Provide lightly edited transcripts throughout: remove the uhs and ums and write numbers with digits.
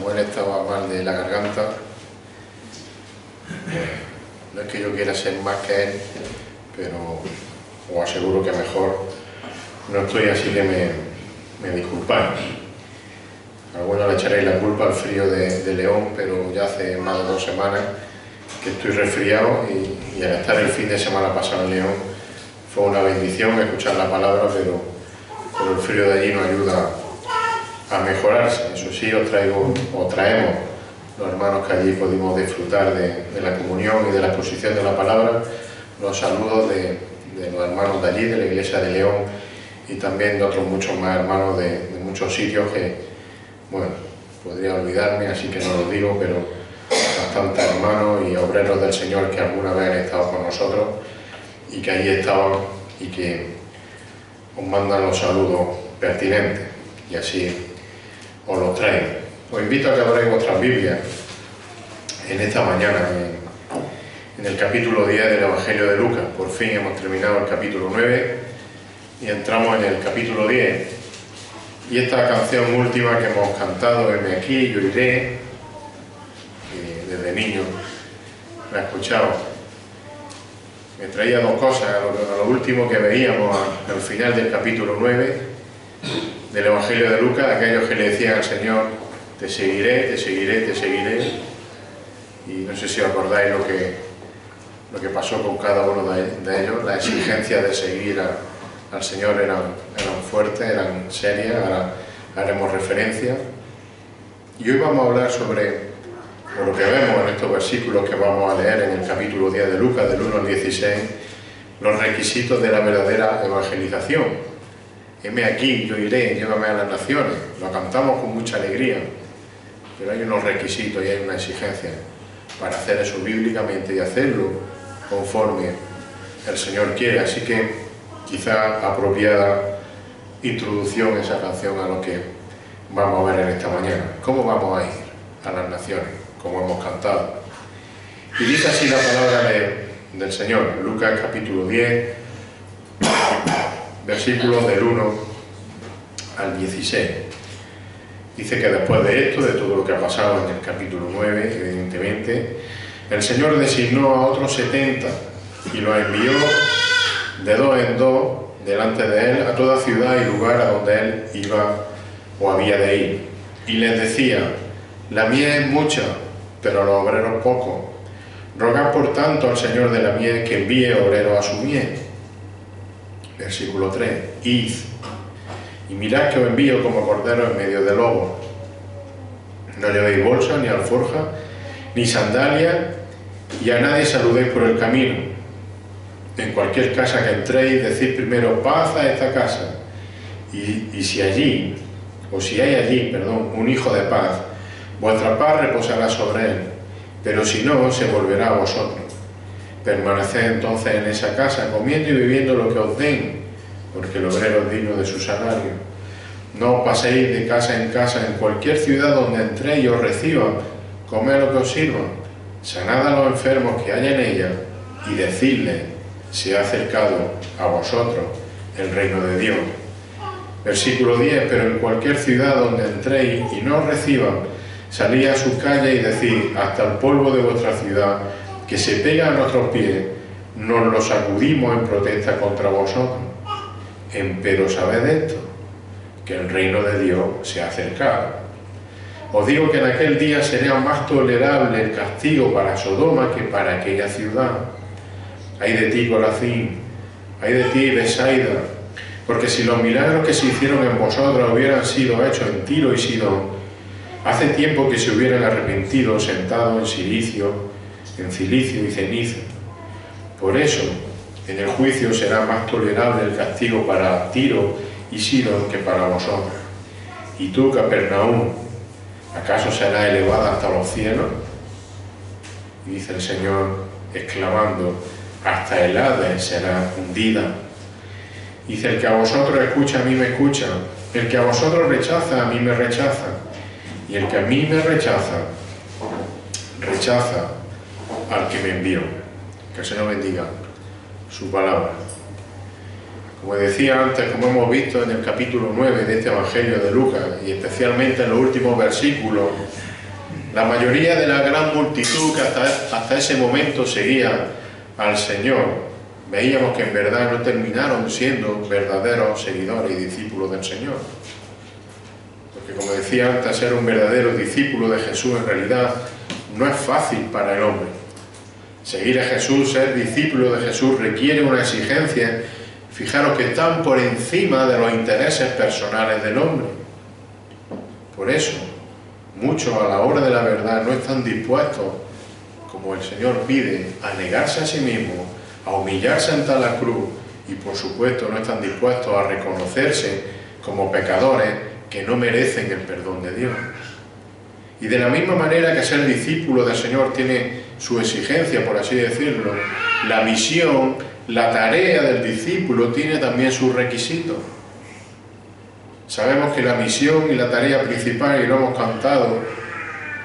como él estaba mal de la garganta, no es que yo quiera ser más que él, pero os aseguro que mejor no estoy, así que me disculpáis. A algunos le echaréis la culpa al frío de León, pero ya hace más de 2 semanas que estoy resfriado y al estar el fin de semana pasado en León fue una bendición escuchar la palabra, pero el frío de allí nos ayuda a mejorarse. Eso sí, os traemos los hermanos que allí pudimos disfrutar de la comunión y de la exposición de la palabra, los saludos de los hermanos de allí, de la iglesia de León, y también de otros muchos más hermanos de muchos sitios que, bueno, podría olvidarme, así que no lo digo, pero bastantes hermanos y obreros del Señor que alguna vez han estado con nosotros y que allí estaban y que os mandan los saludos pertinentes, y así os los traigo. Os invito a que abráis vuestras Biblias en esta mañana en el capítulo 10 del Evangelio de Lucas. Por fin hemos terminado el capítulo 9 y entramos en el capítulo 10. Y esta canción última que hemos cantado, Heme aquí, yo iré, que desde niño la he escuchado, me traía 2 cosas, a lo último que veíamos al final del capítulo 9 del Evangelio de Lucas, aquellos que le decían al Señor: te seguiré, te seguiré, te seguiré. Y no sé si os acordáis lo que pasó con cada uno de ellos. La exigencia de seguir al Señor eran fuertes, eran serias. Ahora haremos referencia. Y hoy vamos a hablar sobre lo que vemos en estos versículos que vamos a leer en el capítulo 10 de Lucas, del 1 al 16, los requisitos de la verdadera evangelización. Heme aquí, yo iré, llévame a las naciones. Lo cantamos con mucha alegría, pero hay unos requisitos y hay una exigencia para hacer eso bíblicamente y hacerlo conforme el Señor quiere. Así que quizá apropiada introducción esa canción a lo que vamos a ver en esta mañana. ¿Cómo vamos a ir a las naciones? Como hemos cantado. Y dice así la palabra del Señor, Lucas capítulo 10, versículos del 1 al 16. Dice que después de esto, de todo lo que ha pasado en el capítulo 9, evidentemente, el Señor designó a otros 70 y los envió de 2 en 2 delante de él a toda ciudad y lugar a donde él iba o había de ir. Y les decía: la mies es mucha, pero los obreros pocos. Rogad por tanto al Señor de la mies que envíe obreros a su mies. Versículo 3. Id, y mirad que os envío como cordero en medio de lobos. No llevéis bolsa, ni alforja, ni sandalia, y a nadie saludéis por el camino. En cualquier casa que entréis, decid primero: paz a esta casa. Y si hay allí, un hijo de paz, vuestra paz reposará sobre él, pero si no, se volverá a vosotros. Permaneced entonces en esa casa, comiendo y bebiendo lo que os den, porque el obrero es digno de su salario. No os paséis de casa en casa, en cualquier ciudad donde entréis y os reciban, comed lo que os sirvan, sanad a los enfermos que haya en ella, y decidle: se ha acercado a vosotros el reino de Dios. Versículo 10. Pero en cualquier ciudad donde entréis y no os reciban, salid a sus calles y decid: hasta el polvo de vuestra ciudad, que se pega a nuestros pies, nos lo sacudimos en protesta contra vosotros. Empero sabed esto, que el reino de Dios se ha acercado. Os digo que en aquel día sería más tolerable el castigo para Sodoma que para aquella ciudad. Ay de ti, Corazín, ay de ti, Besaida, porque si los milagros que se hicieron en vosotros hubieran sido hechos en Tiro y Sidón, hace tiempo que se hubieran arrepentido sentados en Cilicio y ceniza. Por eso, en el juicio será más tolerable el castigo para Tiro y Sidón que para vosotros. Y tú, Capernaum, ¿acaso será elevada hasta los cielos? Y dice el Señor, exclamando: hasta el Hades será hundida. Dice: el que a vosotros escucha, a mí me escucha. El que a vosotros rechaza, a mí me rechaza. Y el que a mí me rechaza, rechaza al que me envió. Que el Señor bendiga su palabra. Como decía antes, como hemos visto en el capítulo 9 de este Evangelio de Lucas, y especialmente en los últimos versículos, La mayoría de la gran multitud que hasta ese momento seguía al Señor, veíamos que en verdad no terminaron siendo verdaderos seguidores y discípulos del Señor. Porque como decía antes, ser un verdadero discípulo de Jesús en realidad no es fácil para el hombre. Seguir a Jesús, ser discípulo de Jesús requiere una exigencia, fijaros, que están por encima de los intereses personales del hombre. Por eso, muchos a la hora de la verdad no están dispuestos, como el Señor pide, a negarse a sí mismo, a humillarse ante la cruz y por supuesto no están dispuestos a reconocerse como pecadores que no merecen el perdón de Dios. Y de la misma manera que ser discípulo del Señor tiene su exigencia, por así decirlo, la misión, la tarea del discípulo tiene también sus requisitos. Sabemos que la misión y la tarea principal, y lo hemos cantado,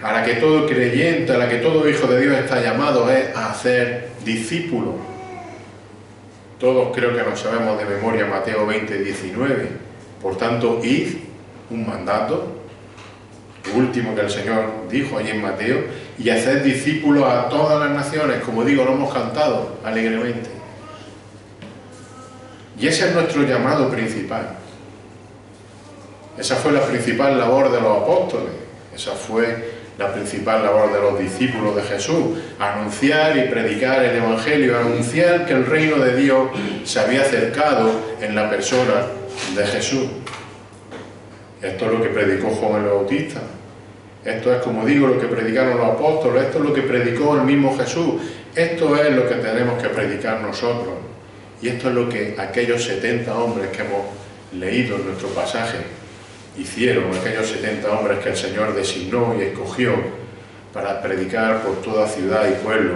a la que todo creyente, a la que todo hijo de Dios está llamado, es a hacer discípulos. Todos creo que nos sabemos de memoria Mateo 20, 19. Por tanto, id, un mandato, lo último que el Señor dijo allí en Mateo, y haced discípulos a todas las naciones, como digo, lo hemos cantado alegremente. Y ese es nuestro llamado principal. Esa fue la principal labor de los apóstoles, esa fue la principal labor de los discípulos de Jesús, anunciar y predicar el Evangelio, anunciar que el reino de Dios se había acercado en la persona de Jesús. Esto es lo que predicó Juan el Bautista, esto es, como digo, lo que predicaron los apóstoles, esto es lo que predicó el mismo Jesús, esto es lo que tenemos que predicar nosotros, y esto es lo que aquellos 70 hombres que hemos leído en nuestro pasaje hicieron, aquellos 70 hombres que el Señor designó y escogió para predicar por toda ciudad y pueblo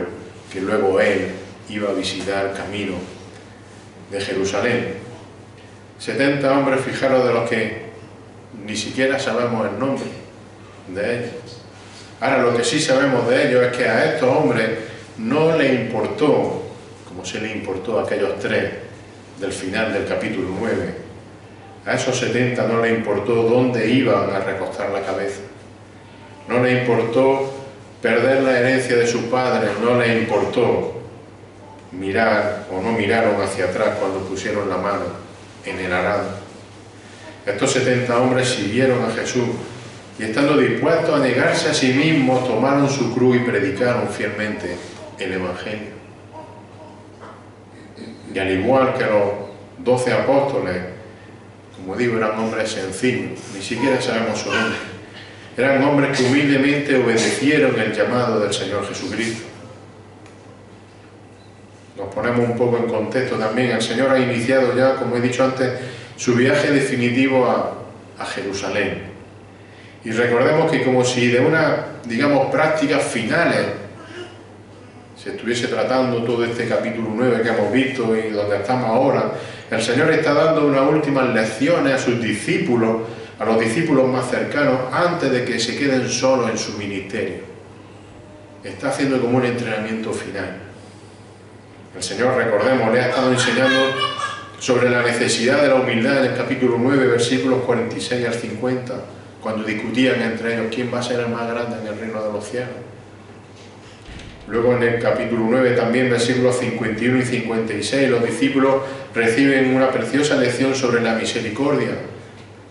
que luego Él iba a visitar camino de Jerusalén. 70 hombres, fijaros, de los que ni siquiera sabemos el nombre de ellos. Ahora, lo que sí sabemos de ellos es que a estos hombres no les importó, como se les importó a aquellos 3 del final del capítulo 9, a esos 70 no les importó dónde iban a recostar la cabeza. No les importó perder la herencia de sus padres, no les importó mirar o no miraron hacia atrás cuando pusieron la mano en el arado. Estos 70 hombres siguieron a Jesús y estando dispuestos a negarse a sí mismos, tomaron su cruz y predicaron fielmente el Evangelio. Y al igual que los 12 apóstoles, como digo, eran hombres sencillos, ni siquiera sabemos su nombre. Eran hombres que humildemente obedecieron el llamado del Señor Jesucristo. Nos ponemos un poco en contexto también. El Señor ha iniciado ya, como he dicho antes, su viaje definitivo a Jerusalén. Y recordemos que como si de unas, digamos, prácticas finales se estuviese tratando todo este capítulo 9 que hemos visto y donde estamos ahora, el Señor está dando unas últimas lecciones a sus discípulos, a los discípulos más cercanos, antes de que se queden solos en su ministerio. Está haciendo como un entrenamiento final. El Señor, recordemos, le ha estado enseñando sobre la necesidad de la humildad en el capítulo 9, versículos 46 al 50, cuando discutían entre ellos quién va a ser el más grande en el reino de los cielos. Luego en el capítulo 9 también, versículos 51 y 56, los discípulos reciben una preciosa lección sobre la misericordia.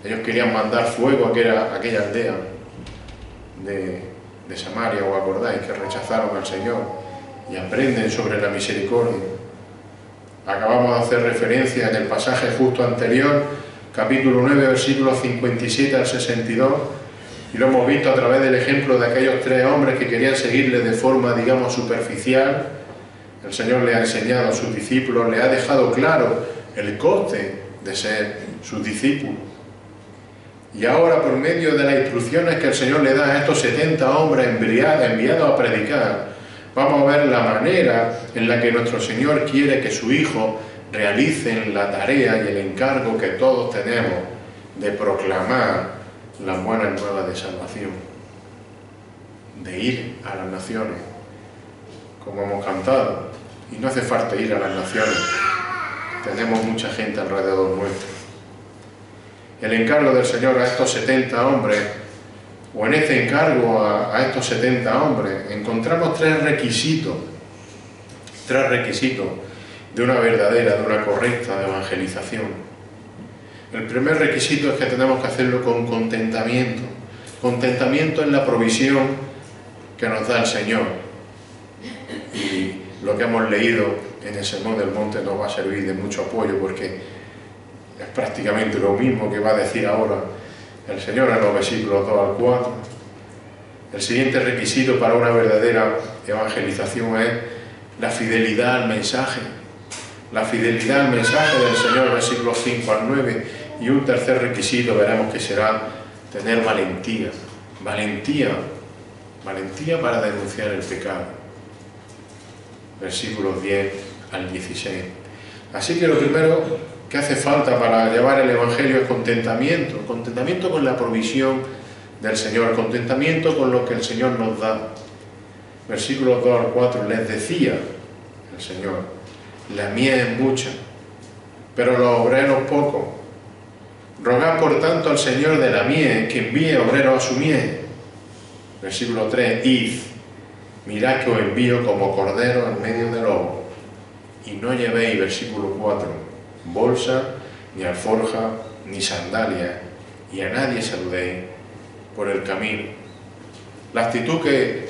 Ellos querían mandar fuego a aquella aldea de Samaria, ¿os acordáis? Que rechazaron al Señor y aprenden sobre la misericordia. Acabamos de hacer referencia en el pasaje justo anterior, capítulo 9, versículos 57 al 62, y lo hemos visto a través del ejemplo de aquellos 3 hombres que querían seguirle de forma, digamos, superficial. El Señor le ha enseñado a sus discípulos, le ha dejado claro el coste de ser sus discípulos. Y ahora, por medio de las instrucciones que el Señor le da a estos 70 hombres enviados a predicar, vamos a ver la manera en la que nuestro Señor quiere que su Hijo realicen la tarea y el encargo que todos tenemos de proclamar las buenas nuevas de salvación, de ir a las naciones, como hemos cantado. Y no hace falta ir a las naciones, tenemos mucha gente alrededor nuestro. El encargo del Señor a estos 70 hombres o en este encargo a estos 70 hombres, encontramos tres requisitos de una verdadera, de una correcta evangelización. El primer requisito es que tenemos que hacerlo con contentamiento. Contentamiento en la provisión que nos da el Señor. Y lo que hemos leído en el Sermón del Monte nos va a servir de mucho apoyo, porque es prácticamente lo mismo que va a decir ahora el Señor en los versículos 2 al 4. El siguiente requisito para una verdadera evangelización es la fidelidad al mensaje. La fidelidad al mensaje del Señor, versículos 5 al 9. Y un tercer requisito veremos que será tener valentía. Valentía para denunciar el pecado. Versículos 10 al 16. Así que lo primero que hace falta para llevar el Evangelio es contentamiento. Contentamiento con la provisión del Señor. Contentamiento con lo que el Señor nos da. Versículos 2 al 4. Les decía el Señor: la mies es mucha, pero los obreros pocos. Rogad por tanto al Señor de la mies que envíe obreros a su mies. Versículo 3. Id, mirad que os envío como cordero en medio de lobos. Y no llevéis, versículo 4, bolsa, ni alforja, ni sandalias, y a nadie saludéis por el camino. La actitud que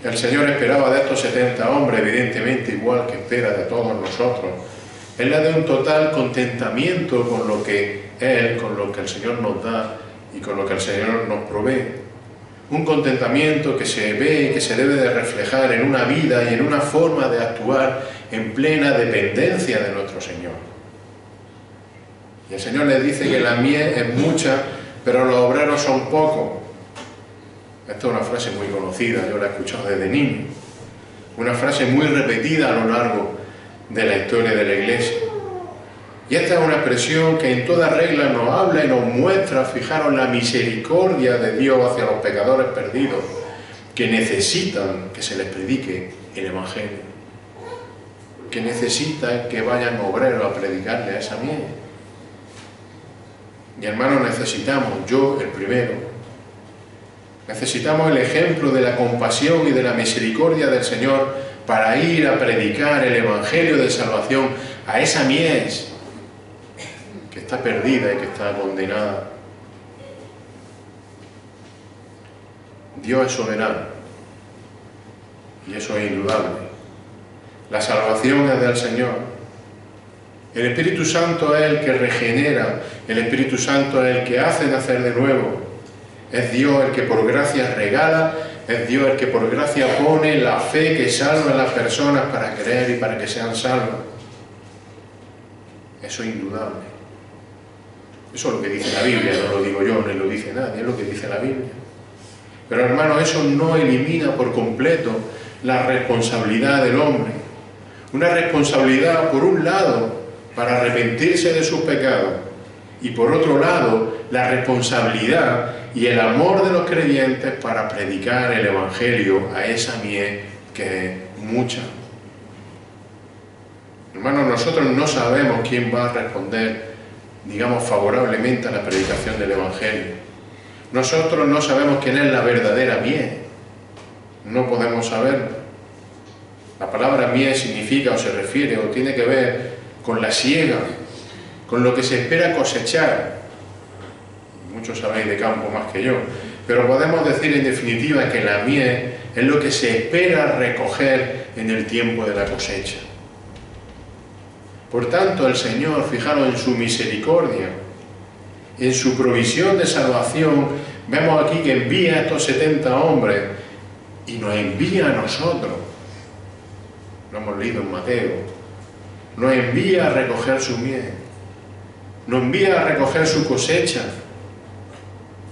el Señor esperaba de estos 70 hombres, evidentemente igual que espera de todos nosotros, es la de un total contentamiento con lo que Él, con lo que el Señor nos da y con lo que el Señor nos provee. Un contentamiento que se ve y que se debe de reflejar en una vida y en una forma de actuar en plena dependencia de nuestro Señor. Y el Señor les dice que la mies es mucha, pero los obreros son pocos. Esta es una frase muy conocida, yo la he escuchado desde niño. Una frase muy repetida a lo largo de la historia de la Iglesia. Y esta es una expresión que en toda regla nos habla y nos muestra, fijaros, la misericordia de Dios hacia los pecadores perdidos que necesitan que se les predique el Evangelio, que necesitan que vayan obreros a predicarle a esa mies. Y hermanos, necesitamos, yo el primero, necesitamos el ejemplo de la compasión y de la misericordia del Señor para ir a predicar el Evangelio de salvación a esa mies que está perdida y que está condenada. Dios es soberano y eso es indudable. La salvación es del Señor. El Espíritu Santo es el que regenera, el Espíritu Santo es el que hace nacer de nuevo. Es Dios el que por gracia regala, es Dios el que por gracia pone la fe que salva a las personas para creer y para que sean salvas. Eso es indudable. Eso es lo que dice la Biblia, no lo digo yo, ni lo dice nadie, es lo que dice la Biblia. Pero hermano, eso no elimina por completo la responsabilidad del hombre. Una responsabilidad, por un lado, para arrepentirse de sus pecados, y por otro lado, la responsabilidad y el amor de los creyentes para predicar el Evangelio a esa mies que es mucha. Hermanos, nosotros no sabemos quién va a responder, digamos, favorablemente a la predicación del Evangelio. Nosotros no sabemos quién es la verdadera mies. No podemos saberlo. La palabra mies significa o se refiere o tiene que ver con la siega, con lo que se espera cosechar. Muchos sabéis de campo más que yo, pero podemos decir en definitiva que la mies es lo que se espera recoger en el tiempo de la cosecha. Por tanto, el Señor, fijaros en su misericordia, en su provisión de salvación, vemos aquí que envía a estos 70 hombres y nos envía a nosotros. Lo hemos leído en Mateo. Nos envía a recoger su mies, nos envía a recoger su cosecha,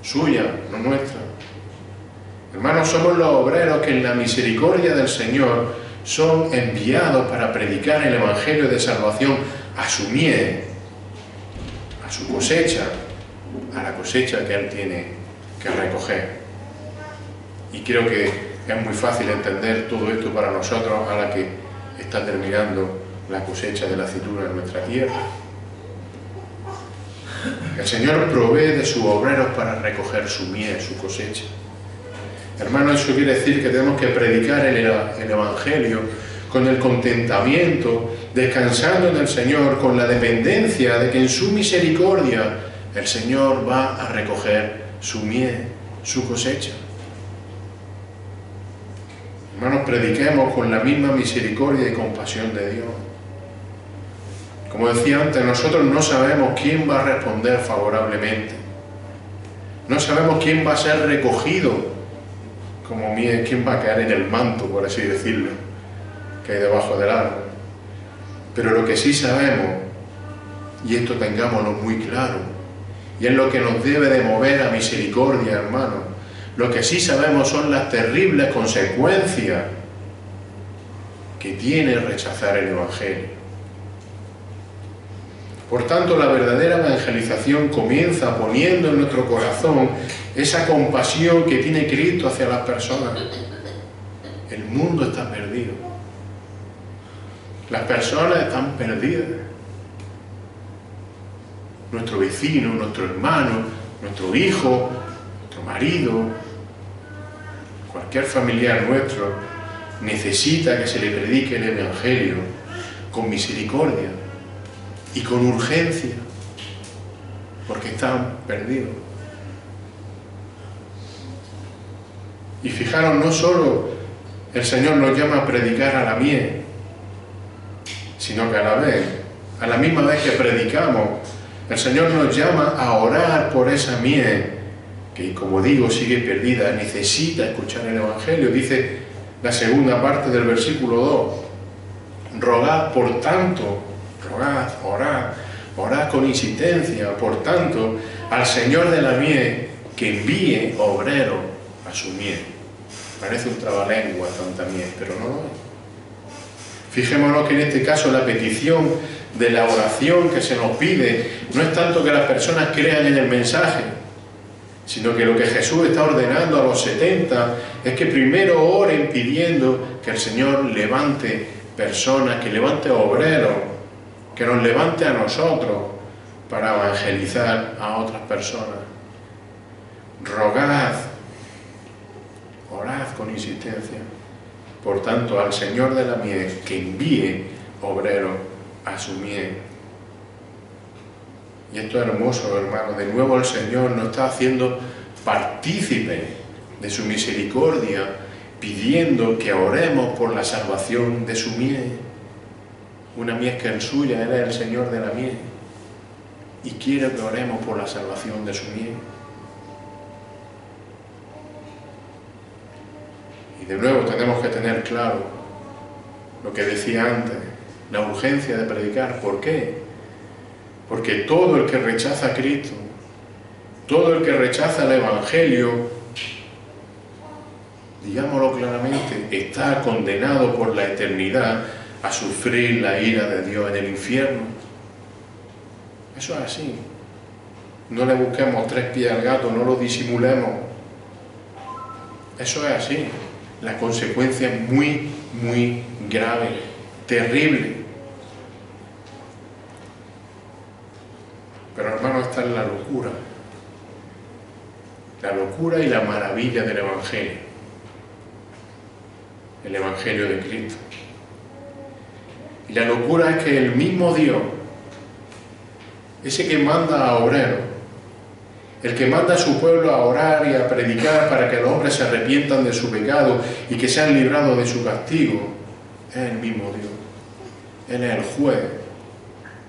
suya, no nuestra. Hermanos, somos los obreros que en la misericordia del Señor son enviados para predicar el Evangelio de salvación a su mies, a su cosecha, a la cosecha que Él tiene que recoger. Y creo que es muy fácil entender todo esto para nosotros a la que está terminando la cosecha de la aceituna en nuestra tierra. El Señor provee de sus obreros para recoger su mies, su cosecha. Hermano, eso quiere decir que tenemos que predicar el Evangelio con el contentamiento, descansando en el Señor, con la dependencia de que en su misericordia el Señor va a recoger su miel, su cosecha. Hermanos, prediquemos con la misma misericordia y compasión de Dios. Como decía antes, nosotros no sabemos quién va a responder favorablemente. No sabemos quién va a ser recogido como miel, quién va a caer en el manto, por así decirlo, que hay debajo del árbol. Pero lo que sí sabemos, y esto tengámoslo muy claro, y es lo que nos debe de mover a misericordia, hermano, lo que sí sabemos son las terribles consecuencias que tiene rechazar el Evangelio. Por tanto, la verdadera evangelización comienza poniendo en nuestro corazón esa compasión que tiene Cristo hacia las personas. El mundo está perdido. Las personas están perdidas. Nuestro vecino, nuestro hermano, nuestro hijo, nuestro marido, cualquier familiar nuestro necesita que se le predique el Evangelio con misericordia y con urgencia, porque están perdidos. Y fijaros, no solo el Señor nos llama a predicar a la miel, sino que a la misma vez que predicamos, el Señor nos llama a orar por esa miel que, como digo, sigue perdida, necesita escuchar el Evangelio. Dice la segunda parte del versículo 2, rogad por tanto, rogad, orad con insistencia, por tanto, al Señor de la miel que envíe obrero a su miel. Parece un trabalengua tanta miel, pero no lo es. Fijémonos que en este caso la petición de la oración que se nos pide no es tanto que las personas crean en el mensaje, sino que lo que Jesús está ordenando a los 70 es que primero oren pidiendo que el Señor levante personas, que levante obreros, que nos levante a nosotros para evangelizar a otras personas. Rogad, orad con insistencia, por tanto, al Señor de la miel que envíe obreros a su miel. Y esto es hermoso, hermano. De nuevo el Señor nos está haciendo partícipe de su misericordia, pidiendo que oremos por la salvación de su miel. Una miel que es suya, Él es el Señor de la miel. Y quiere que oremos por la salvación de su miel. Y de nuevo tenemos que tener claro lo que decía antes, la urgencia de predicar. ¿Por qué? Porque todo el que rechaza a Cristo, todo el que rechaza el Evangelio, digámoslo claramente, está condenado por la eternidad a sufrir la ira de Dios en el infierno. Eso es así. No le busquemos tres pies al gato, no lo disimulemos. Eso es así. La consecuencia es muy, muy grave, terrible. Pero hermano, esta es la locura y la maravilla del Evangelio, el Evangelio de Cristo. Y la locura es que el mismo Dios, ese que manda a obreros, el que manda a su pueblo a orar y a predicar para que los hombres se arrepientan de su pecado y que sean librados de su castigo, es el mismo Dios. Él es el juez,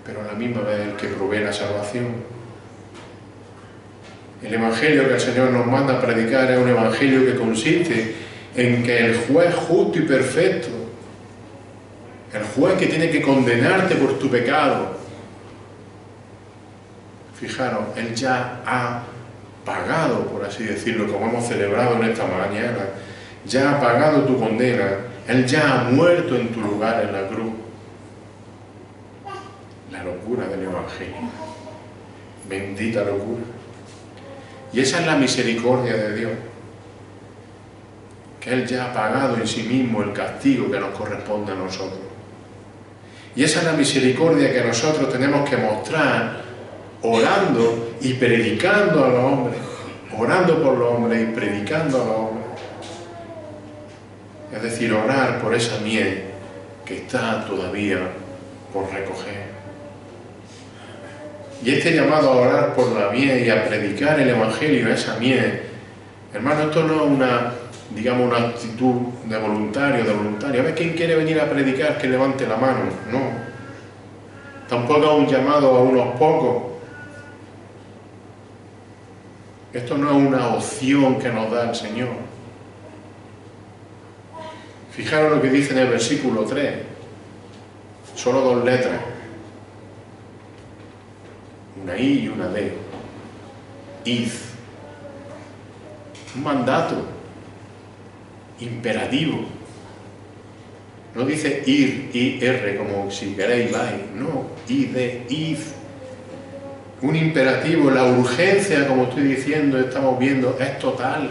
pero a la misma vez el que provee la salvación. El Evangelio que el Señor nos manda a predicar es un Evangelio que consiste en que el juez justo y perfecto, el juez que tiene que condenarte por tu pecado, fijaros, Él ya ha pagado, por así decirlo, como hemos celebrado en esta mañana, ya ha pagado tu condena, Él ya ha muerto en tu lugar en la cruz. La locura del Evangelio, bendita locura. Y esa es la misericordia de Dios, que Él ya ha pagado en sí mismo el castigo que nos corresponde a nosotros. Y esa es la misericordia que nosotros tenemos que mostrar orando y predicando a los hombres, orando por los hombres y predicando a los hombres. Es decir, orar por esa miel que está todavía por recoger. Y este llamado a orar por la miel y a predicar el Evangelio a esa miel, hermano, esto no es una actitud de voluntario, A ver, ¿quién quiere venir a predicar? Que levante la mano. No. Tampoco es un llamado a unos pocos. Esto no es una opción que nos da el Señor. Fijaros lo que dice en el versículo 3. Solo 2 letras. Una I y una D. Id. Un mandato. Imperativo. No dice ir, I-R, como si queréis vais. No, id. Un imperativo. La urgencia, como estoy diciendo, estamos viendo, es total.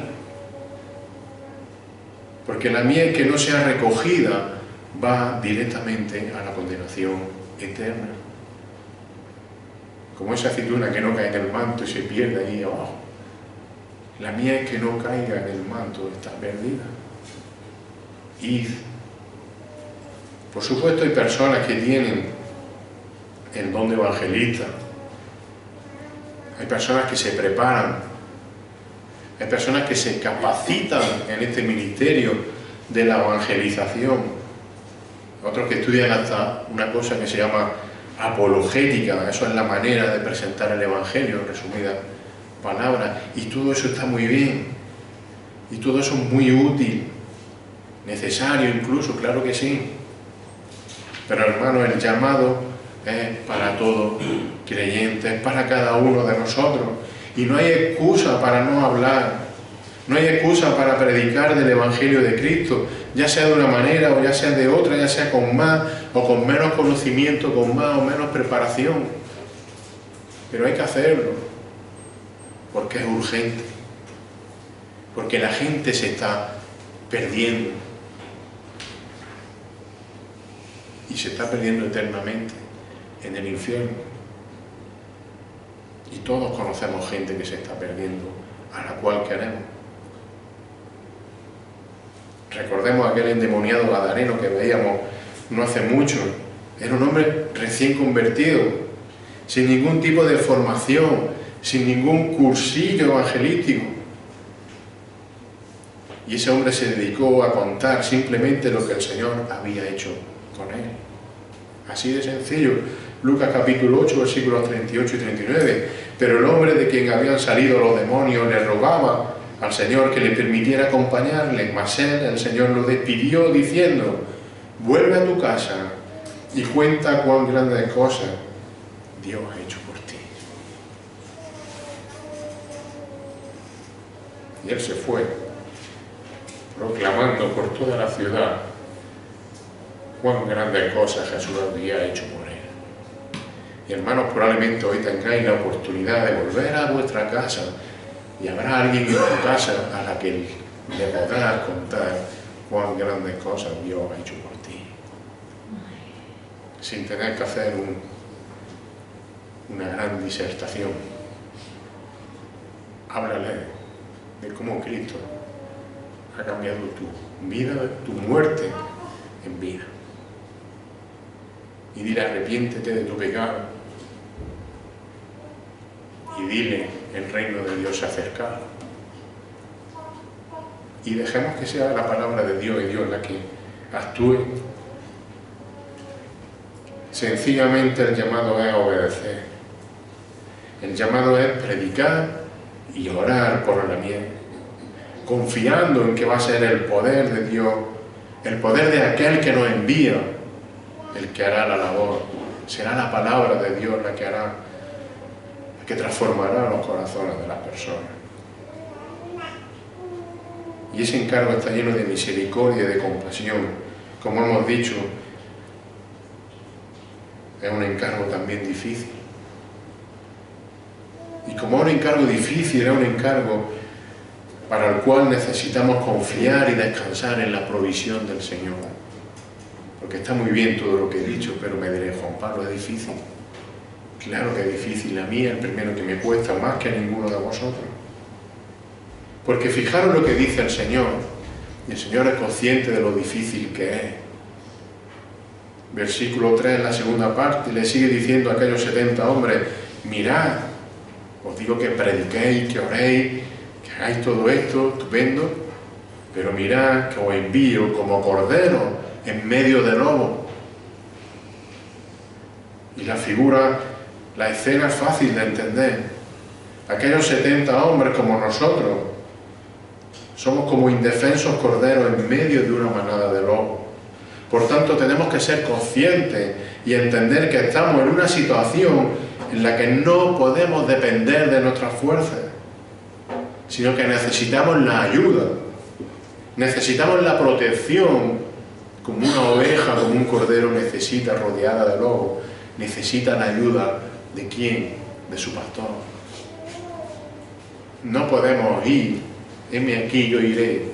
Porque la miel que no sea recogida va directamente a la condenación eterna. Como esa aceituna que no cae en el manto y se pierde ahí abajo. La miel que no caiga en el manto está perdida. Id. Por supuesto hay personas que tienen el don de evangelista. Hay personas que se preparan. Hay personas que se capacitan en este ministerio de la evangelización. Otros que estudian hasta una cosa que se llama apologética. Eso es la manera de presentar el evangelio, en resumidas palabras. Y todo eso está muy bien. Y todo eso es muy útil. Necesario incluso, claro que sí. Pero hermano, el llamado es para todo creyente, es para cada uno de nosotros. Y no hay excusa para no hablar, no hay excusa para predicar del Evangelio de Cristo, ya sea de una manera o ya sea de otra, ya sea con más o con menos conocimiento, con más o menos preparación. Pero hay que hacerlo, porque es urgente, porque la gente se está perdiendo. Y se está perdiendo eternamente en el infierno. Y todos conocemos gente que se está perdiendo, a la cual queremos. Recordemos aquel endemoniado gadareno que veíamos no hace mucho. Era un hombre recién convertido, sin ningún tipo de formación, sin ningún cursillo evangelístico. Y ese hombre se dedicó a contar simplemente lo que el Señor había hecho con él. Así de sencillo. Lucas capítulo 8, versículos 38 y 39. Pero el hombre de quien habían salido los demonios le rogaba al Señor que le permitiera acompañarle, mas él, el Señor, lo despidió diciendo: vuelve a tu casa y cuenta cuán grandes cosas Dios ha hecho por ti. Y él se fue, proclamando por toda la ciudad cuán grandes cosas Jesús había hecho por él. Y hermanos, probablemente hoy tengáis la oportunidad de volver a vuestra casa y habrá alguien en tu casa a la que le podrás contar cuán grandes cosas Dios ha hecho por ti. Sin tener que hacer una gran disertación. Háblale de cómo Cristo ha cambiado tu vida, tu muerte en vida. Y dile: arrepiéntete de tu pecado. Y dile: el reino de Dios se ha acercado. Y dejemos que sea la palabra de Dios y Dios la que actúe. Sencillamente el llamado es obedecer. El llamado es predicar y orar por la miel, confiando en que va a ser el poder de Dios, el poder de aquel que nos envía, el que hará la labor. Será la palabra de Dios la que hará, la que transformará los corazones de las personas. Y ese encargo está lleno de misericordia y de compasión. Como hemos dicho, es un encargo también difícil. Y como es un encargo difícil, es un encargo para el cual necesitamos confiar y descansar en la provisión del Señor. Porque está muy bien todo lo que he dicho, pero me diré: Juan Pablo, es difícil. Claro que es difícil. A mí es el primero que me cuesta, más que a ninguno de vosotros. Porque fijaros lo que dice el Señor. Y el Señor es consciente de lo difícil que es. Versículo 3, la segunda parte, le sigue diciendo a aquellos 70 hombres: mirad, os digo que prediquéis, que oréis, que hagáis todo esto, estupendo, pero mirad que os envío como cordero en medio de lobos. Y la figura, la escena es fácil de entender. Aquellos 70 hombres como nosotros somos como indefensos corderos en medio de una manada de lobos. Por tanto, tenemos que ser conscientes y entender que estamos en una situación en la que no podemos depender de nuestras fuerzas, sino que necesitamos la ayuda, necesitamos la protección, como una oveja, como un cordero necesita rodeada de lobos, necesita la ayuda ¿de quién? De su pastor. No podemos ir, heme aquí, yo iré,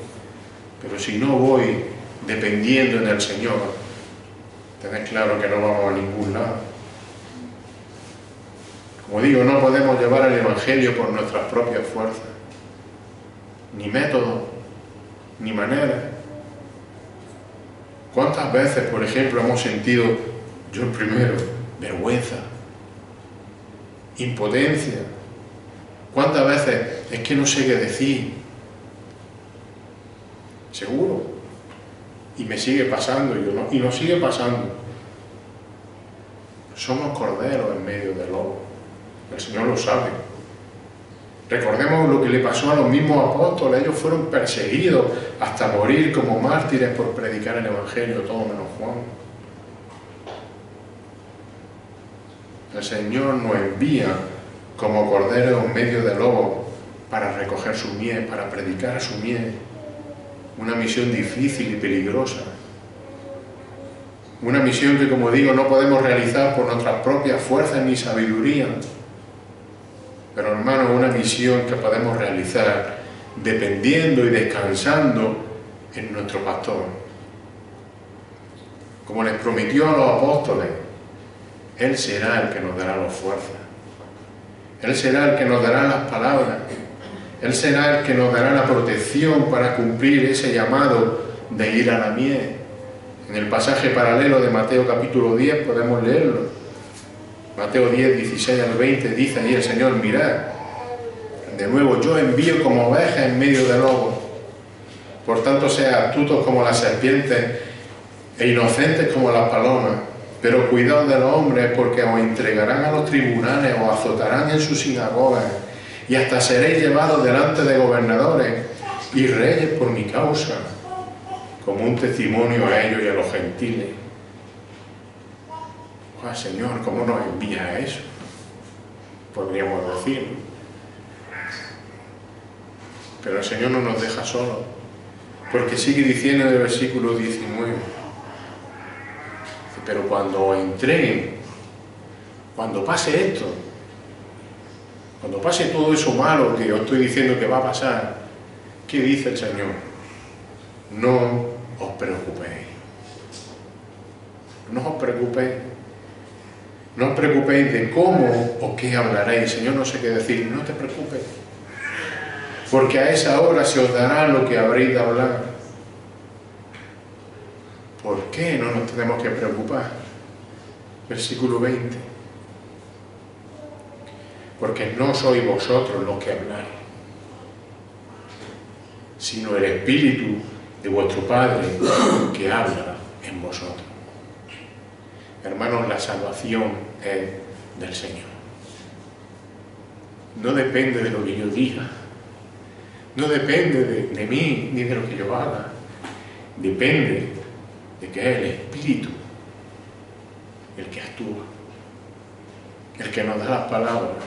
pero si no voy dependiendo en el Señor, tened claro que no vamos a ningún lado. Como digo, no podemos llevar el Evangelio por nuestras propias fuerzas, ni método, ni manera. ¿Cuántas veces, por ejemplo, hemos sentido, yo el primero, vergüenza, impotencia? ¿Cuántas veces es que no sé qué decir? Seguro. Y me sigue pasando, y nos sigue pasando. Somos corderos en medio del lobo. El Señor lo sabe. Recordemos lo que le pasó a los mismos apóstoles. Ellos fueron perseguidos hasta morir como mártires por predicar el Evangelio, todo menos Juan. El Señor nos envía como corderos en medio del lobo para recoger su miel, para predicar su miel. Una misión difícil y peligrosa. Una misión que, como digo, no podemos realizar por nuestras propias fuerzas ni sabiduría. Pero, hermanos, una misión que podemos realizar dependiendo y descansando en nuestro pastor. Como les prometió a los apóstoles, Él será el que nos dará las fuerzas. Él será el que nos dará las palabras. Él será el que nos dará la protección para cumplir ese llamado de ir a la miel. En el pasaje paralelo de Mateo capítulo 10 podemos leerlo. Mateo 10, 16 al 20 dice ahí el Señor: mirad, de nuevo yo envío como ovejas en medio de lobos. Por tanto, sean astutos como las serpientes e inocentes como las palomas. Pero cuidado de los hombres, porque os entregarán a los tribunales, os azotarán en sus sinagogas, y hasta seréis llevados delante de gobernadores y reyes por mi causa, como un testimonio a ellos y a los gentiles. ¡Oh, Señor, cómo nos envía a eso! Podríamos decir, ¿no? Pero el Señor no nos deja solos, porque sigue diciendo en el versículo 19: pero cuando os entreguen, cuando pase esto, cuando pase todo eso malo que os estoy diciendo que va a pasar, ¿qué dice el Señor? No os preocupéis. No os preocupéis. No os preocupéis de cómo o qué hablaréis. Señor, no sé qué decir. No te preocupes. Porque a esa hora se os dará lo que habréis de hablar. ¿Por qué no nos tenemos que preocupar? Versículo 20. Porque no sois vosotros los que habláis, sino el Espíritu de vuestro Padre que habla en vosotros. Hermanos, la salvación es del Señor. No depende de lo que yo diga, no depende de mí ni de lo que yo haga, depende de que es el Espíritu el que actúa, el que nos da las palabras,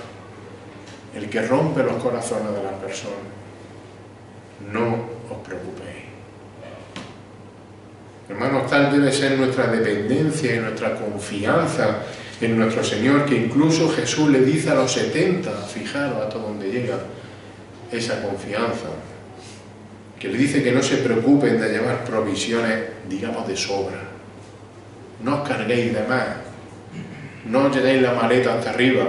el que rompe los corazones de las personas. No os preocupéis. Hermanos, tal debe ser nuestra dependencia y nuestra confianza en nuestro Señor, que incluso Jesús le dice a los 70, fijaros hasta dónde llega esa confianza, que le dice que no se preocupen de llevar provisiones, digamos, de sobra. No os carguéis de más, no os llenéis la maleta hasta arriba,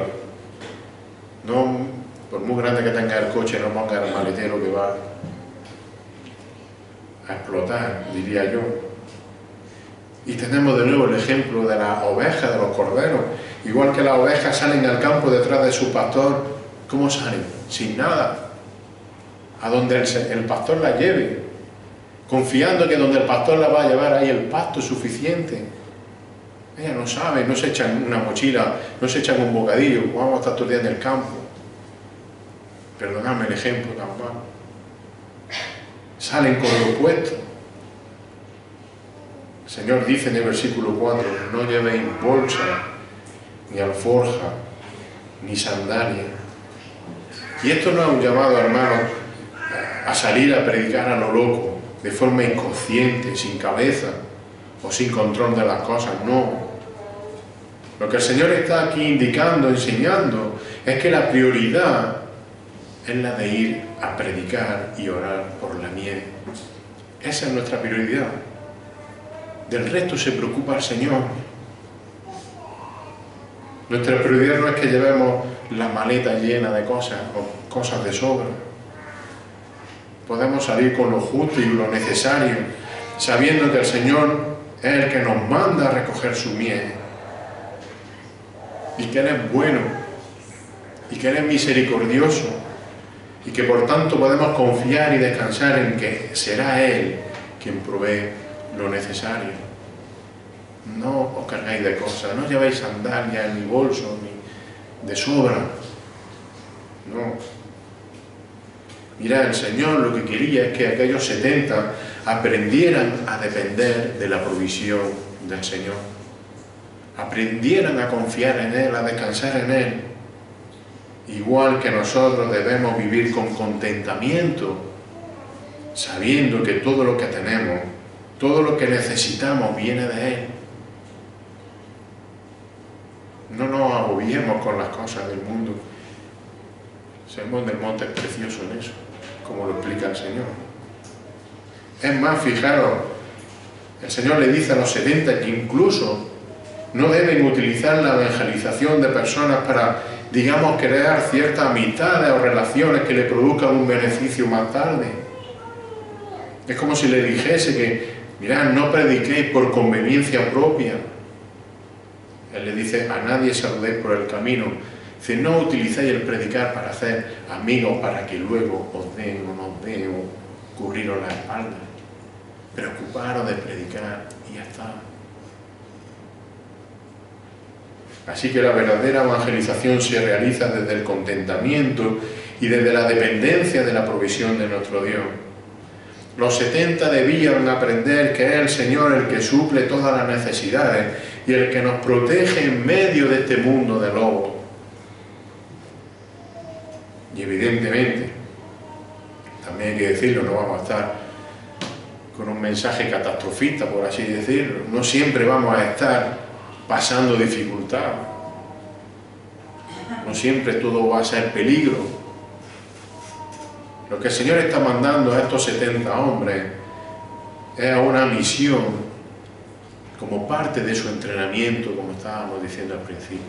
no, por muy grande que tenga el coche, no ponga el maletero que va a explotar, diría yo. Y tenemos de nuevo el ejemplo de las ovejas, de los corderos. Igual que las ovejas salen al campo detrás de su pastor, ¿cómo salen? Sin nada. A donde el pastor las lleve, confiando que donde el pastor la va a llevar hay el pasto suficiente. Ellas no saben, no se echan una mochila, no se echan un bocadillo, vamos a estar todo el día en el campo. Perdonadme el ejemplo tan malo. Salen con lo puesto. El Señor dice en el versículo 4, no llevéis bolsa, ni alforja, ni sandalia. Y esto no es un llamado, hermanos, a salir a predicar a lo loco, de forma inconsciente, sin cabeza o sin control de las cosas, no. Lo que el Señor está aquí indicando, enseñando, es que la prioridad es la de ir a predicar y orar por la mies. Esa es nuestra prioridad. Del resto se preocupa el Señor. Nuestra prioridad no es que llevemos la maleta llena de cosas o cosas de sobra. Podemos salir con lo justo y lo necesario, sabiendo que el Señor es el que nos manda a recoger su mies, y que Él es bueno, y que Él es misericordioso, y que por tanto podemos confiar y descansar en que será Él quien provee lo necesario. No os cargáis de cosas, no lleváis sandalias, ni bolsos, ni de sobra. No. Mirad, el Señor lo que quería es que aquellos 70 aprendieran a depender de la provisión del Señor. Aprendieran a confiar en Él, a descansar en Él. Igual que nosotros debemos vivir con contentamiento, sabiendo que todo lo que tenemos, todo lo que necesitamos viene de Él. No nos agobiemos con las cosas del mundo. Sermón del Monte es precioso en eso, como lo explica el Señor. Es más, fijaros, el Señor le dice a los 70 que incluso no deben utilizar la evangelización de personas para, digamos, crear ciertas amistades o relaciones que le produzcan un beneficio más tarde. Es como si le dijese que, mirad, no prediquéis por conveniencia propia. Él le dice, a nadie saludéis por el camino. Dice, no utilizáis el predicar para hacer amigos para que luego os den o no os den o cubriros la espalda. Preocuparos de predicar y ya está. Así que la verdadera evangelización se realiza desde el contentamiento y desde la dependencia de la provisión de nuestro Dios. Los 70 debían aprender que es el Señor el que suple todas las necesidades y el que nos protege en medio de este mundo de lobos. Y evidentemente, también hay que decirlo, no vamos a estar con un mensaje catastrofista, por así decirlo. No siempre vamos a estar pasando dificultad. No siempre todo va a ser peligro. Lo que el Señor está mandando a estos 70 hombres es una misión como parte de su entrenamiento, como estábamos diciendo al principio.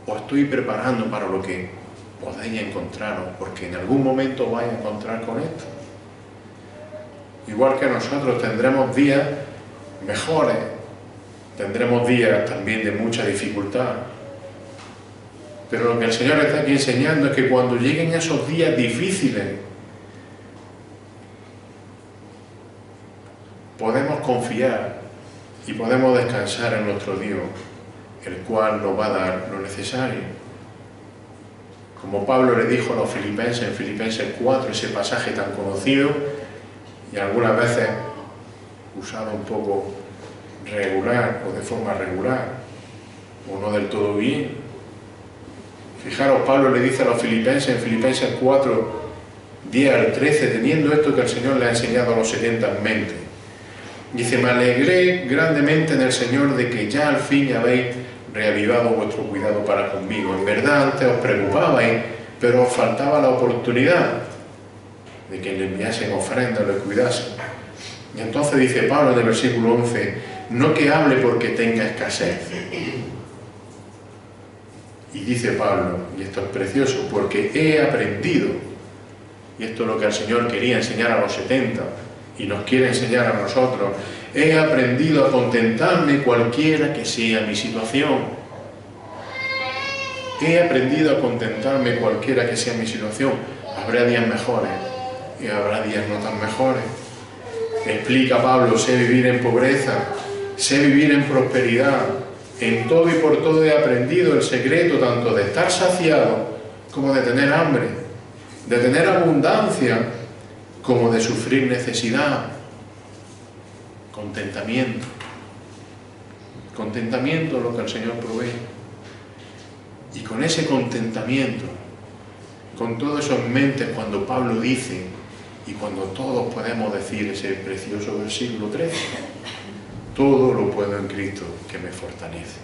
Os estoy preparando para lo que podéis encontraros, porque en algún momento vais a encontrar con esto. Igual que nosotros tendremos días mejores, tendremos días también de mucha dificultad. Pero lo que el Señor está aquí enseñando es que cuando lleguen esos días difíciles, podemos confiar y podemos descansar en nuestro Dios, el cual nos va a dar lo necesario. Como Pablo le dijo a los filipenses en Filipenses 4, ese pasaje tan conocido y algunas veces usado un poco regular o de forma regular, o no del todo bien. Fijaros, Pablo le dice a los filipenses en Filipenses 4, 10 al 13, teniendo esto que el Señor le ha enseñado a los 70 en mente. Dice, me alegré grandemente en el Señor de que ya al fin habéis reavivado vuestro cuidado para conmigo. En verdad antes os preocupabais, pero os faltaba la oportunidad de que le enviasen ofrendas, le cuidasen. Y entonces dice Pablo en el versículo 11, no que hable porque tenga escasez. Y dice Pablo, y esto es precioso, porque he aprendido, y esto es lo que el Señor quería enseñar a los 70, y nos quiere enseñar a nosotros. He aprendido a contentarme cualquiera que sea mi situación. He aprendido a contentarme cualquiera que sea mi situación. Habrá días mejores y habrá días no tan mejores. Explica Pablo, sé vivir en pobreza, sé vivir en prosperidad. En todo y por todo he aprendido el secreto tanto de estar saciado como de tener hambre, de tener abundancia como de sufrir necesidad. Contentamiento. Contentamiento es lo que el Señor provee. Y con ese contentamiento, con todo eso en mente, cuando Pablo dice, y cuando todos podemos decir ese precioso versículo 13, todo lo puedo en Cristo que me fortalece.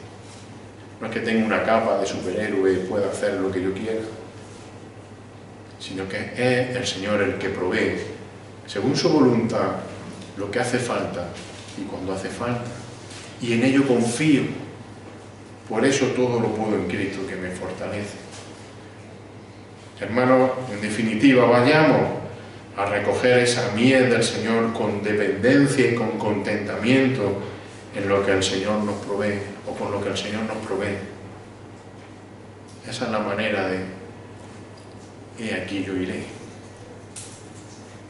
No es que tenga una capa de superhéroe y pueda hacer lo que yo quiera, sino que es el Señor el que provee, según su voluntad, lo que hace falta y cuando hace falta. Y en ello confío. Por eso todo lo puedo en Cristo que me fortalece. Hermanos, en definitiva, vayamos a recoger esa miel del Señor con dependencia y con contentamiento en lo que el Señor nos provee, o con lo que el Señor nos provee. Esa es la manera de he aquí yo iré.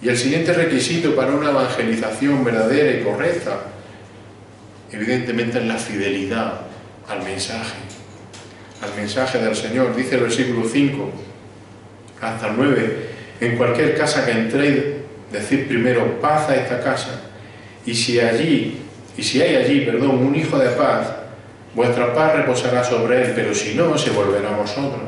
Y el siguiente requisito para una evangelización verdadera y correcta, evidentemente, es la fidelidad al mensaje del Señor. Dice el versículo 5 hasta el 9, en cualquier casa que entréis, decid primero paz a esta casa, y si hay allí un hijo de paz, vuestra paz reposará sobre él, pero si no, se volverá a vosotros.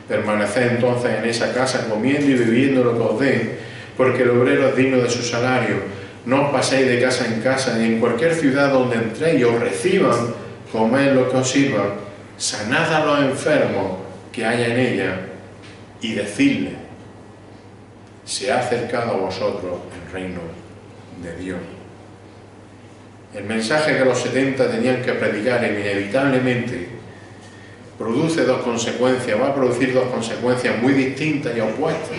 Permaneced entonces en esa casa, comiendo y bebiendo lo que os den, porque el obrero es digno de su salario. No os paséis de casa en casa, y en cualquier ciudad donde entréis y os reciban, comed lo que os sirvan, sanad a los enfermos que haya en ella, y decidle, se ha acercado a vosotros el reino de Dios. El mensaje que los 70 tenían que predicar inevitablemente produce dos consecuencias, va a producir dos consecuencias muy distintas y opuestas.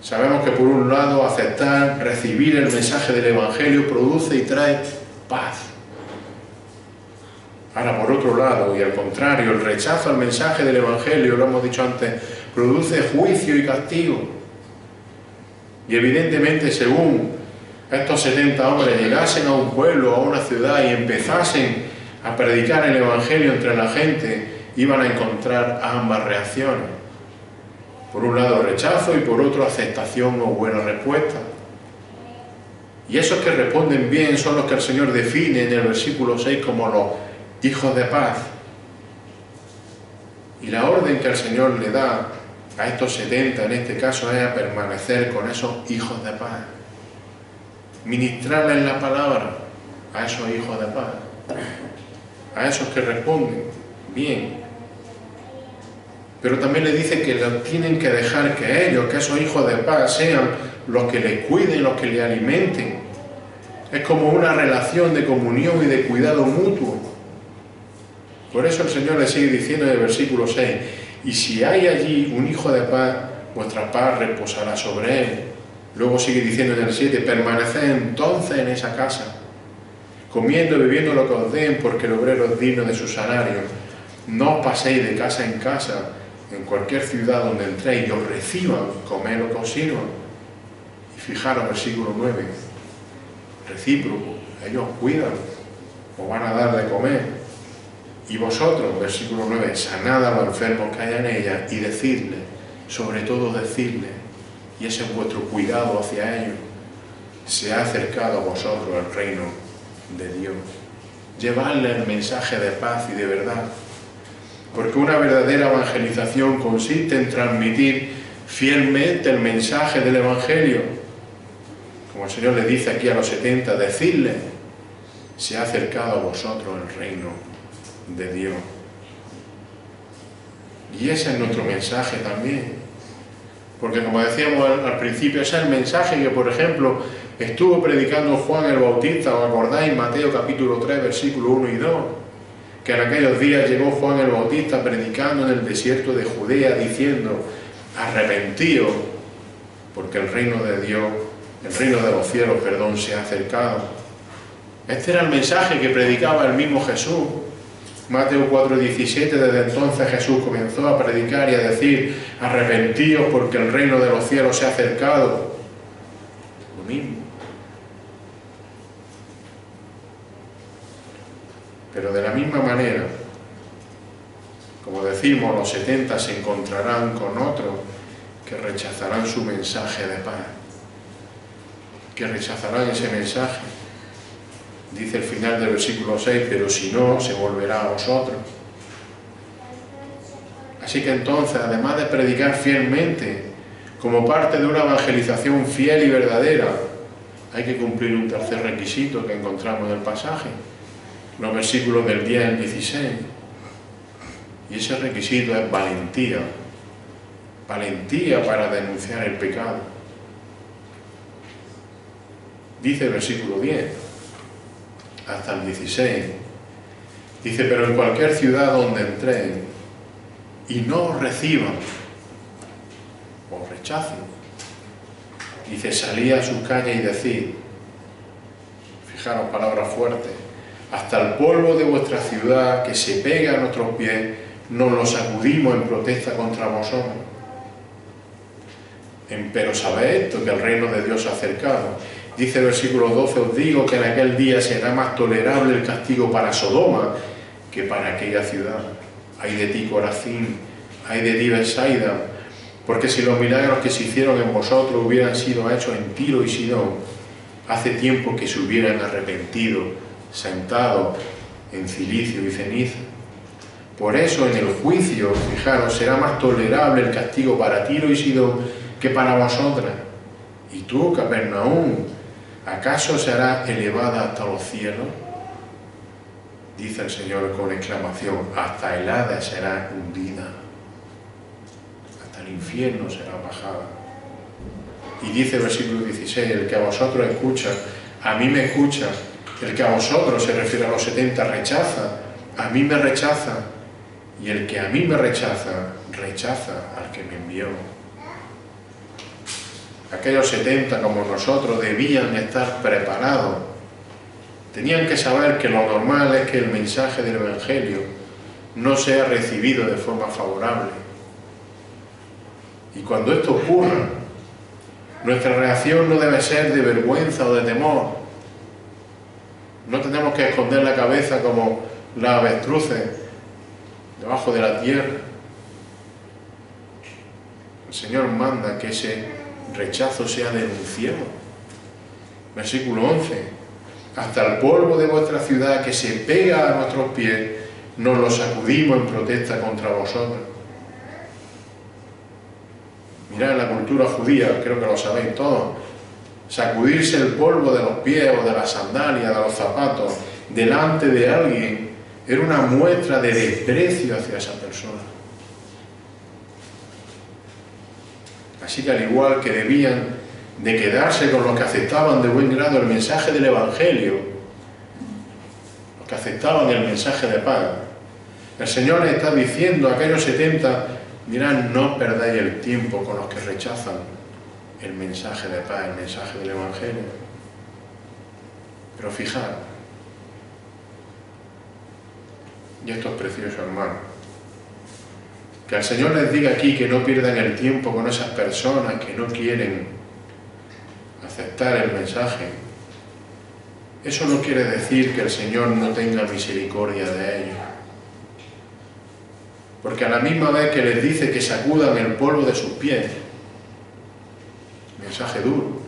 Sabemos que por un lado aceptar, recibir el mensaje del Evangelio produce y trae paz. Ahora, por otro lado, y al contrario, el rechazo al mensaje del Evangelio, lo hemos dicho antes, produce juicio y castigo. Y evidentemente, según estos 70 hombres llegasen a un pueblo, a una ciudad y empezasen a predicar el Evangelio entre la gente, iban a encontrar ambas reacciones. Por un lado rechazo y por otro aceptación o buena respuesta. Y esos que responden bien son los que el Señor define en el versículo 6 como los hijos de paz. Y la orden que el Señor le da a estos 70 en este caso es a permanecer con esos hijos de paz. Ministrarles la palabra a esos hijos de paz, a esos que responden bien. Pero también le dice que tienen que dejar que ellos, que esos hijos de paz sean los que les cuiden, los que les alimenten. Es como una relación de comunión y de cuidado mutuo. Por eso el Señor le sigue diciendo en el versículo 6, y si hay allí un hijo de paz, vuestra paz reposará sobre él. Luego sigue diciendo en el 7, permaneced entonces en esa casa, comiendo y bebiendo lo que os den, porque el obrero es digno de su salario. No os paséis de casa en casa, en cualquier ciudad donde entréis y os reciban, comed lo que os sirvan. Y fijaros, versículo 9, recíproco, ellos cuidan, os van a dar de comer. Y vosotros, versículo 9, sanad a los enfermos que haya en ella y decidle, sobre todo decidle, y ese es vuestro cuidado hacia ellos, se ha acercado a vosotros el reino de Dios. Llevarle el mensaje de paz y de verdad, porque una verdadera evangelización consiste en transmitir fielmente el mensaje del Evangelio. Como el Señor le dice aquí a los 70, decidle, se ha acercado a vosotros el reino de Dios. Y ese es nuestro mensaje también, porque como decíamos al principio, ese es el mensaje que, por ejemplo, estuvo predicando Juan el Bautista. ¿Os acordáis? Mateo capítulo 3, versículos 1 y 2, que en aquellos días llegó Juan el Bautista predicando en el desierto de Judea, diciendo, arrepentíos, porque el reino de Dios El reino de los cielos, perdón, se ha acercado. Este era el mensaje que predicaba el mismo Jesús. Mateo 4:17, desde entonces Jesús comenzó a predicar y a decir: arrepentíos porque el reino de los cielos se ha acercado. Lo mismo. Pero de la misma manera, como decimos, los 70 se encontrarán con otros que rechazarán su mensaje de paz, que rechazarán ese mensaje. Dice el final del versículo 6, pero si no, se volverá a vosotros. Así que entonces, además de predicar fielmente, como parte de una evangelización fiel y verdadera, hay que cumplir un tercer requisito que encontramos en el pasaje, los versículos del 10 al 16. Y ese requisito es valentía. Valentía para denunciar el pecado. Dice el versículo 10 hasta el 16. Dice: pero en cualquier ciudad donde entréis y no os reciban, os rechacen, dice, salid a sus calles y decid, fijaros, palabras fuertes, hasta el polvo de vuestra ciudad que se pega a nuestros pies, nos lo sacudimos en protesta contra vosotros. Pero sabed esto, que el reino de Dios se ha acercado. Dice el versículo 12, os digo que en aquel día será más tolerable el castigo para Sodoma que para aquella ciudad. Ay de ti, Corazín, ay de ti, Betsaida, porque si los milagros que se hicieron en vosotros hubieran sido hechos en Tiro y Sidón, hace tiempo que se hubieran arrepentido, sentados en cilicio y ceniza. Por eso en el juicio, fijaros, será más tolerable el castigo para Tiro y Sidón que para vosotras. Y tú, Capernaum, ¿acaso será elevada hasta los cielos? Dice el Señor con exclamación, hasta el Hades será hundida, hasta el infierno será bajada. Y dice el versículo 16, el que a vosotros escucha, a mí me escucha, el que a vosotros, se refiere a los 70, rechaza, a mí me rechaza, y el que a mí me rechaza, rechaza al que me envió. Aquellos 70, como nosotros, debían estar preparados. Tenían que saber que lo normal es que el mensaje del Evangelio no sea recibido de forma favorable. Y cuando esto ocurra, nuestra reacción no debe ser de vergüenza o de temor. No tenemos que esconder la cabeza como las avestruces debajo de la tierra. El Señor manda que ese rechazo sea denunciado. Versículo 11. Hasta el polvo de vuestra ciudad que se pega a nuestros pies, nos lo sacudimos en protesta contra vosotros. Mirad, en la cultura judía, creo que lo sabéis todos, sacudirse el polvo de los pies o de las sandalias, de los zapatos, delante de alguien, era una muestra de desprecio hacia esa persona. Así que al igual que debían de quedarse con los que aceptaban de buen grado el mensaje del Evangelio, los que aceptaban el mensaje de paz, el Señor les está diciendo a aquellos 70, mirad, no perdáis el tiempo con los que rechazan el mensaje de paz, el mensaje del Evangelio. Pero fijad, y esto es precioso, hermano, que el Señor les diga aquí que no pierdan el tiempo con esas personas que no quieren aceptar el mensaje. Eso no quiere decir que el Señor no tenga misericordia de ellos. Porque a la misma vez que les dice que sacudan el polvo de sus pies, mensaje duro,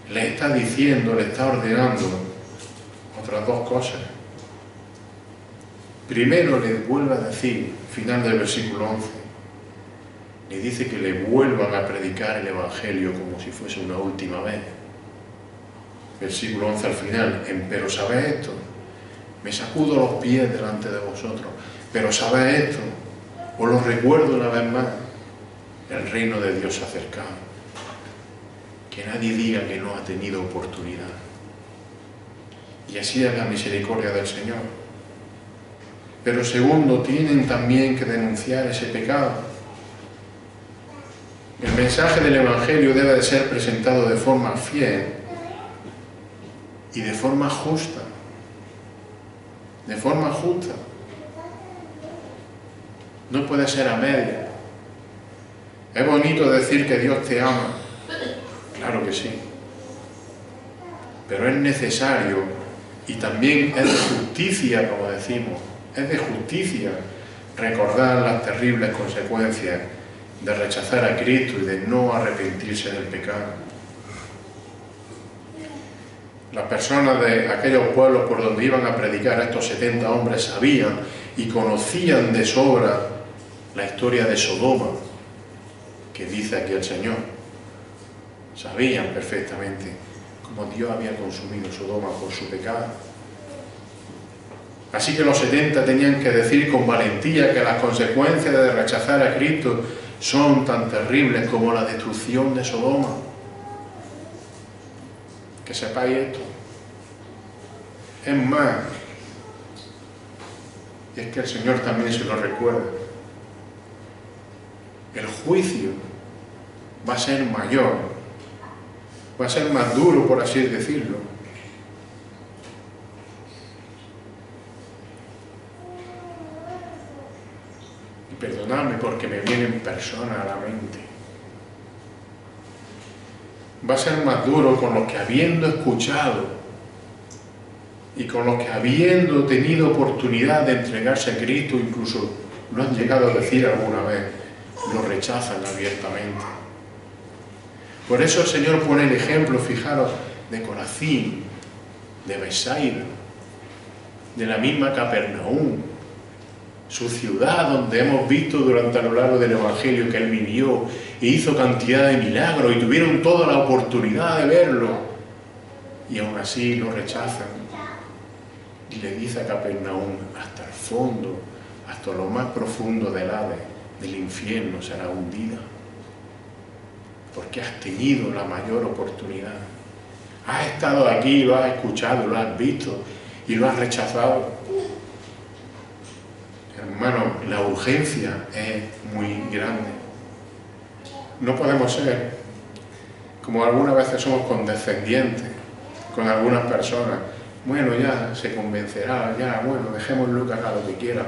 les está diciendo, les está ordenando otras dos cosas. Primero les vuelve a decir, final del versículo 11, le dice que le vuelvan a predicar el Evangelio como si fuese una última vez. Versículo 11 al final, pero sabed esto, me sacudo los pies delante de vosotros, pero sabed esto, os lo recuerdo una vez más, el reino de Dios se ha acercado. Que nadie diga que no ha tenido oportunidad. Y así es la misericordia del Señor. Pero segundo, tienen también que denunciar ese pecado. El mensaje del Evangelio debe de ser presentado de forma fiel y de forma justa. De forma justa. No puede ser a media. Es bonito decir que Dios te ama. Claro que sí. Pero es necesario y también es de justicia, como decimos, es de justicia recordar las terribles consecuencias de rechazar a Cristo y de no arrepentirse del pecado. Las personas de aquellos pueblos por donde iban a predicar estos 70 hombres sabían y conocían de sobra la historia de Sodoma, que dice aquí el Señor. Sabían perfectamente cómo Dios había consumido Sodoma por su pecado. Así que los 70 tenían que decir con valentía que las consecuencias de rechazar a Cristo son tan terribles como la destrucción de Sodoma. Que sepáis esto. Es más, y es que el Señor también se lo recuerda, el juicio va a ser mayor, va a ser más duro, por así decirlo. Y perdonadme porque me vienen personas a la mente. Va a ser más duro con los que, habiendo escuchado y con los que, habiendo tenido oportunidad de entregarse a Cristo, incluso lo han llegado a decir alguna vez, lo rechazan abiertamente. Por eso el Señor pone el ejemplo, fijaros, de Corazín, de Betsaida, de la misma Capernaum, su ciudad donde hemos visto durante a lo largo del Evangelio que Él vivió e hizo cantidad de milagros y tuvieron toda la oportunidad de verlo y aún así lo rechazan. Y le dice a Capernaum, hasta el fondo, hasta lo más profundo del Hades, del infierno será hundida. Porque has tenido la mayor oportunidad. Has estado aquí, lo has escuchado, lo has visto y lo has rechazado. Hermano, la urgencia es muy grande. No podemos ser, como algunas veces somos condescendientes con algunas personas. Bueno, ya se convencerá, ya, bueno, dejémoslo que haga lo que quiera.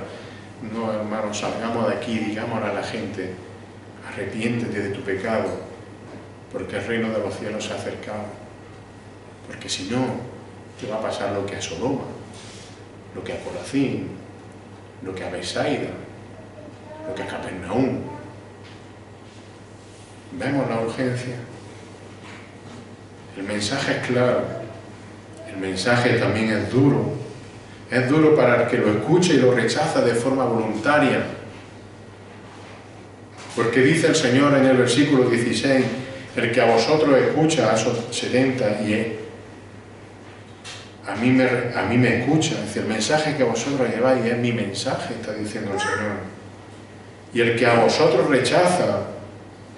No, hermano, salgamos de aquí, digámosle a la gente, arrepiéntete de tu pecado, porque el reino de los cielos se ha acercado. Porque si no, te va a pasar lo que a Sodoma, lo que a Corazín, lo que a Betsaida, lo que a Capernaum. Vemos la urgencia. El mensaje es claro. El mensaje también es duro. Es duro para el que lo escucha y lo rechaza de forma voluntaria. Porque dice el Señor en el versículo 16, el que a vosotros escucha, a esos 70, y a mí me escucha. Es decir, el mensaje que vosotros lleváis es mi mensaje, está diciendo el Señor. Y el que a vosotros rechaza,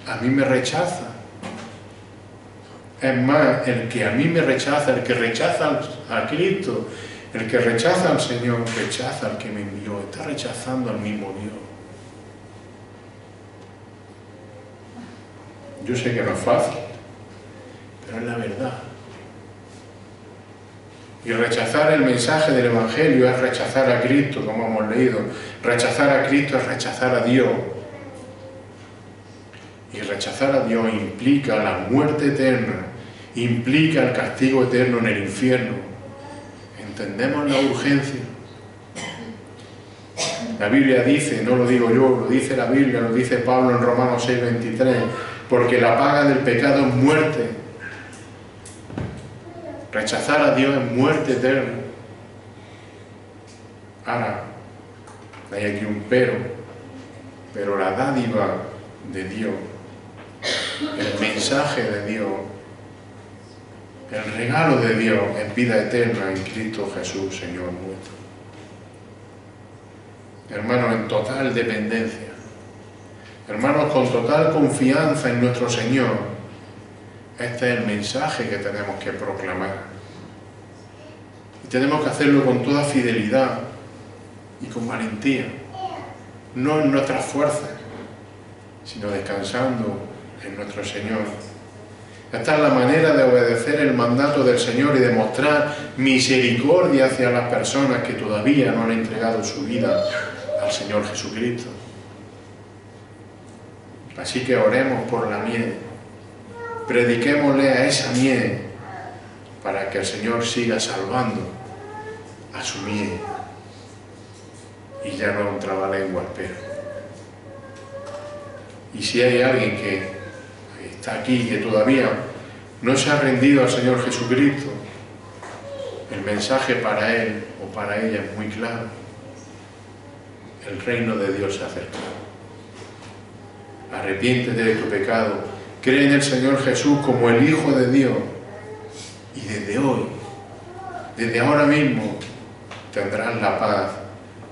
a mí me rechaza. Es más, el que a mí me rechaza, el que rechaza a Cristo, el que rechaza al Señor, rechaza al que me envió, está rechazando al mismo Dios. Yo sé que no es fácil, pero es la verdad. Y rechazar el mensaje del Evangelio es rechazar a Cristo, como hemos leído. Rechazar a Cristo es rechazar a Dios. Y rechazar a Dios implica la muerte eterna, implica el castigo eterno en el infierno. ¿Entendemos la urgencia? La Biblia dice, no lo digo yo, lo dice la Biblia, lo dice Pablo en Romanos 6:23, porque la paga del pecado es muerte. Rechazar a Dios es muerte eterna. Ahora, hay aquí un pero la dádiva de Dios, el mensaje de Dios, el regalo de Dios es vida eterna en Cristo Jesús, Señor nuestro. Hermanos, en total dependencia, hermanos, con total confianza en nuestro Señor, este es el mensaje que tenemos que proclamar. Y tenemos que hacerlo con toda fidelidad y con valentía, no en nuestras fuerzas, sino descansando en nuestro Señor. Esta es la manera de obedecer el mandato del Señor y de mostrar misericordia hacia las personas que todavía no han entregado su vida al Señor Jesucristo. Así que oremos por la mies, prediquémosle a esa mies para que el Señor siga salvando a su mies y ya no un trabalenguas, pero. Y si hay alguien que está aquí, que todavía no se ha rendido al Señor Jesucristo, el mensaje para él o para ella es muy claro. El reino de Dios se acerca. Arrepiéntete de tu pecado, cree en el Señor Jesús como el Hijo de Dios y desde hoy, desde ahora mismo, tendrás la paz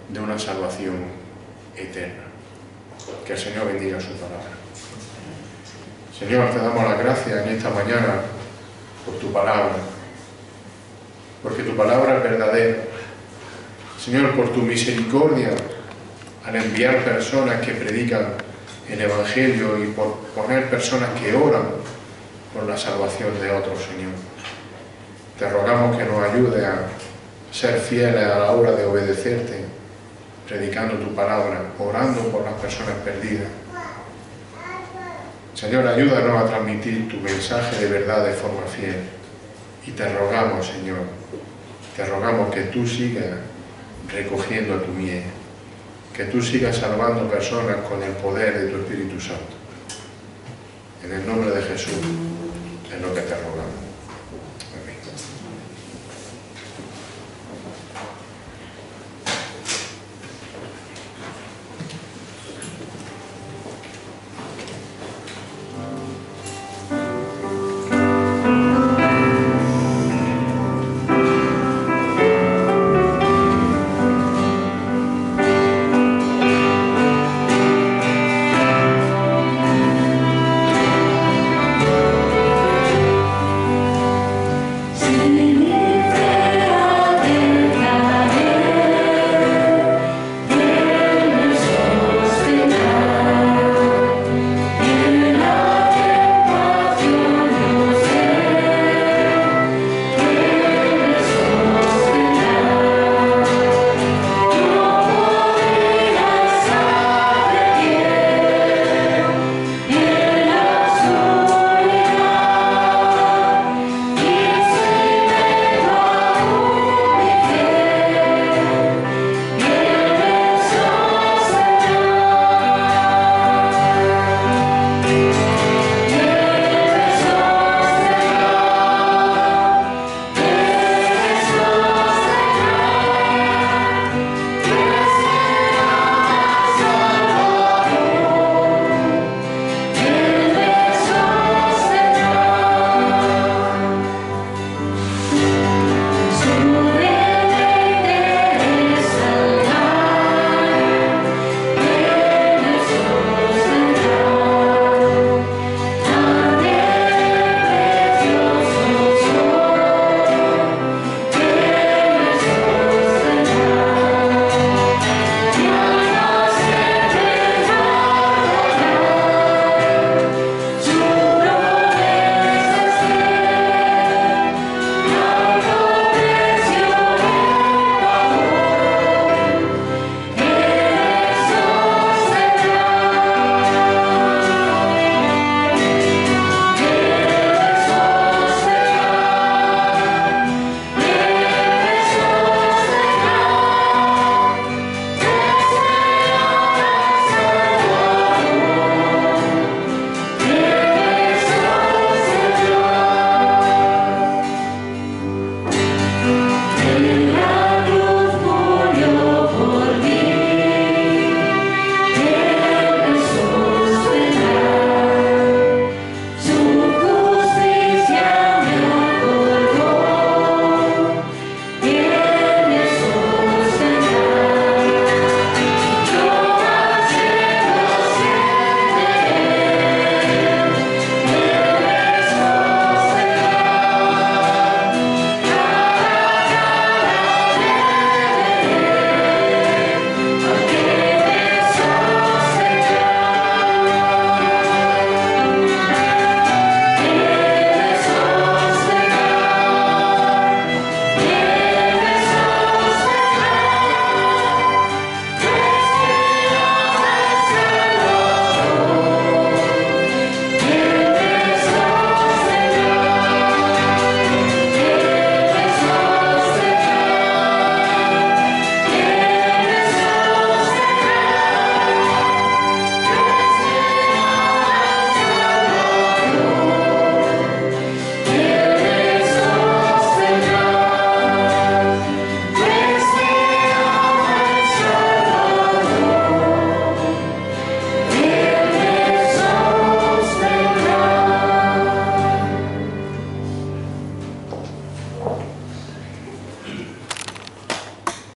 de una salvación eterna. Que el Señor bendiga su palabra. Señor, te damos las gracias en esta mañana por tu palabra, porque tu palabra es verdadera. Señor, por tu misericordia al enviar personas que predican el Evangelio y por poner personas que oran por la salvación de otros, Señor. Te rogamos que nos ayude a ser fieles a la hora de obedecerte, predicando tu palabra, orando por las personas perdidas. Señor, ayúdanos a transmitir tu mensaje de verdad de forma fiel. Y te rogamos, Señor, te rogamos que tú sigas recogiendo a tu mies, que tú sigas salvando personas con el poder de tu Espíritu Santo. En el nombre de Jesús es lo que te rogamos.